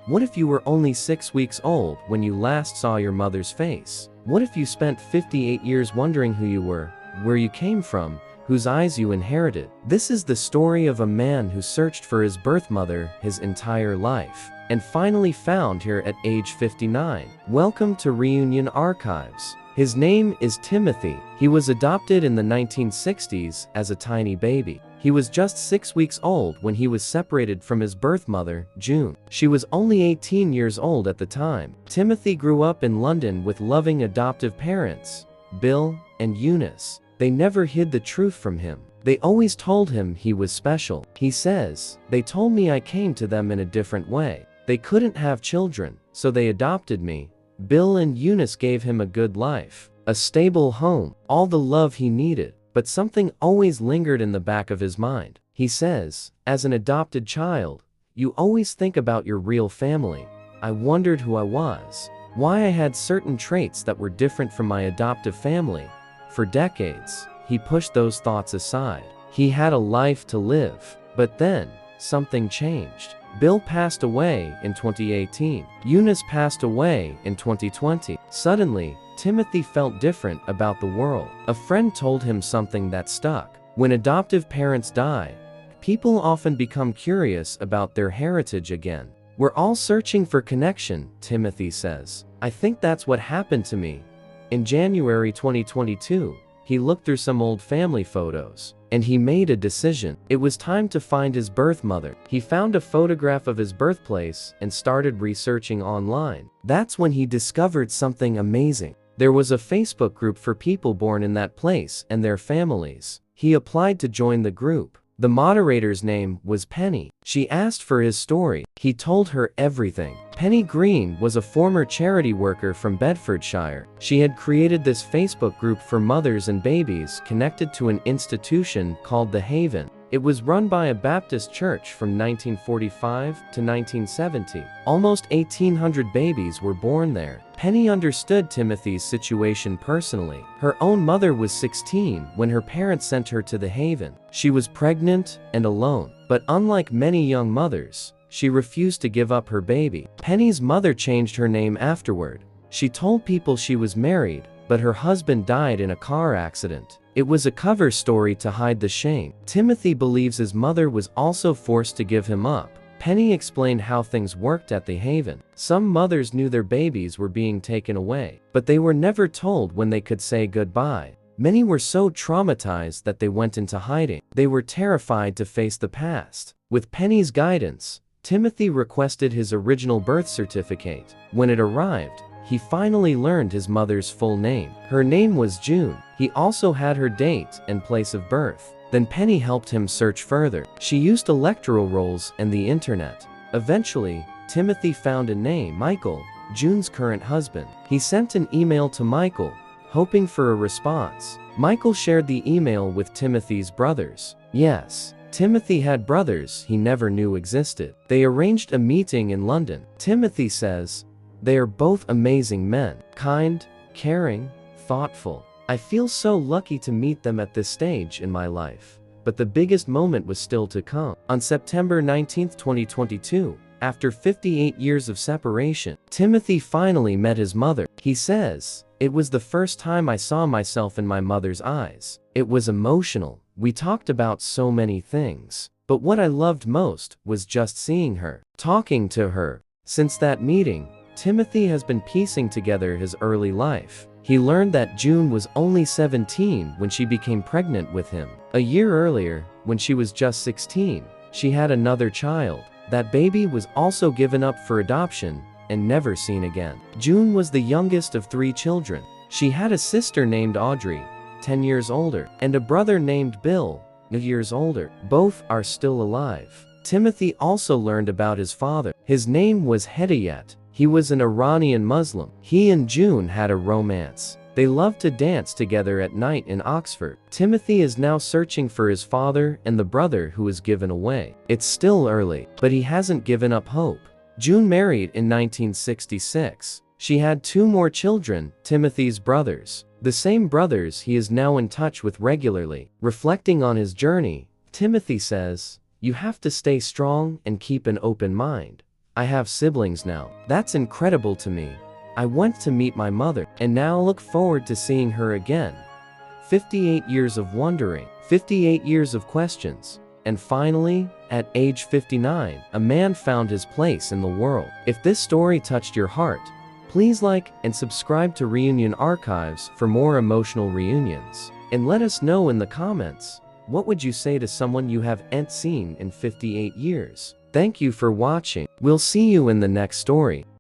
What if you were only 6 weeks old when you last saw your mother's face? What if you spent 58 years wondering who you were, where you came from, whose eyes you inherited? This is the story of a man who searched for his birth mother his entire life, and finally found her at age 59. Welcome to Reunion Archives. His name is Timothy. He was adopted in the 1960s as a tiny baby. He was just 6 weeks old when he was separated from his birth mother, June. She was only 18 years old at the time. Timothy grew up in London with loving adoptive parents, Bill and Eunice. They never hid the truth from him. They always told him he was special. He says, "They told me I came to them in a different way. They couldn't have children, so they adopted me. Bill and Eunice gave him a good life, a stable home, all the love he needed." But something always lingered in the back of his mind. He says, "As an adopted child, you always think about your real family. I wondered who I was, why I had certain traits that were different from my adoptive family." For decades, he pushed those thoughts aside. He had a life to live. But then, something changed. Bill passed away in 2018. Eunice passed away in 2020. Suddenly, Timothy felt different about the world. A friend told him something that stuck. When adoptive parents die, people often become curious about their heritage again. "We're all searching for connection," Timothy says. "I think that's what happened to me." In January 2022, he looked through some old family photos, and he made a decision. It was time to find his birth mother. He found a photograph of his birthplace and started researching online. That's when he discovered something amazing. There was a Facebook group for people born in that place and their families. He applied to join the group. The moderator's name was Penny. She asked for his story. He told her everything. Penny Green was a former charity worker from Bedfordshire. She had created this Facebook group for mothers and babies connected to an institution called The Haven. It was run by a Baptist church from 1945 to 1970. Almost 1,800 babies were born there. Penny understood Timothy's situation personally. Her own mother was 16 when her parents sent her to The Haven. She was pregnant and alone. But unlike many young mothers, she refused to give up her baby. Penny's mother changed her name afterward. She told people she was married, but her husband died in a car accident. It was a cover story to hide the shame. Timothy believes his mother was also forced to give him up. Penny explained how things worked at The Haven. Some mothers knew their babies were being taken away, but they were never told when they could say goodbye. Many were so traumatized that they went into hiding. They were terrified to face the past. With Penny's guidance, Timothy requested his original birth certificate. When it arrived, he finally learned his mother's full name. Her name was June. He also had her date and place of birth. Then Penny helped him search further. She used electoral rolls and the internet. Eventually, Timothy found a name, Michael, June's current husband. He sent an email to Michael, hoping for a response. Michael shared the email with Timothy's brothers. Yes, Timothy had brothers he never knew existed. They arranged a meeting in London. Timothy says, "They are both amazing men, kind, caring, thoughtful. I feel so lucky to meet them at this stage in my life." But the biggest moment was still to come. On September 19, 2022, after 58 years of separation, Timothy finally met his mother. He says, "It was the first time I saw myself in my mother's eyes. It was emotional. We talked about so many things. But what I loved most was just seeing her, talking to her." Since that meeting, Timothy has been piecing together his early life. He learned that June was only 17 when she became pregnant with him. A year earlier, when she was just 16, she had another child. That baby was also given up for adoption and never seen again. June was the youngest of 3 children. She had a sister named Audrey, 10 years older, and a brother named Bill, 8 years older. Both are still alive. Timothy also learned about his father. His name was Hedayat. He was an Iranian Muslim. He and June had a romance. They loved to dance together at night in Oxford. Timothy is now searching for his father and the brother who was given away. It's still early, but he hasn't given up hope. June married in 1966. She had 2 more children, Timothy's brothers. The same brothers he is now in touch with regularly. Reflecting on his journey, Timothy says, "You have to stay strong and keep an open mind. I have siblings now. That's incredible to me. I went to meet my mother, and now look forward to seeing her again. 58 years of wondering, 58 years of questions. And finally, at age 59, a man found his place in the world. If this story touched your heart, please like and subscribe to Reunion Archives for more emotional reunions. And let us know in the comments, what would you say to someone you haven't seen in 58 years? Thank you for watching. We'll see you in the next story.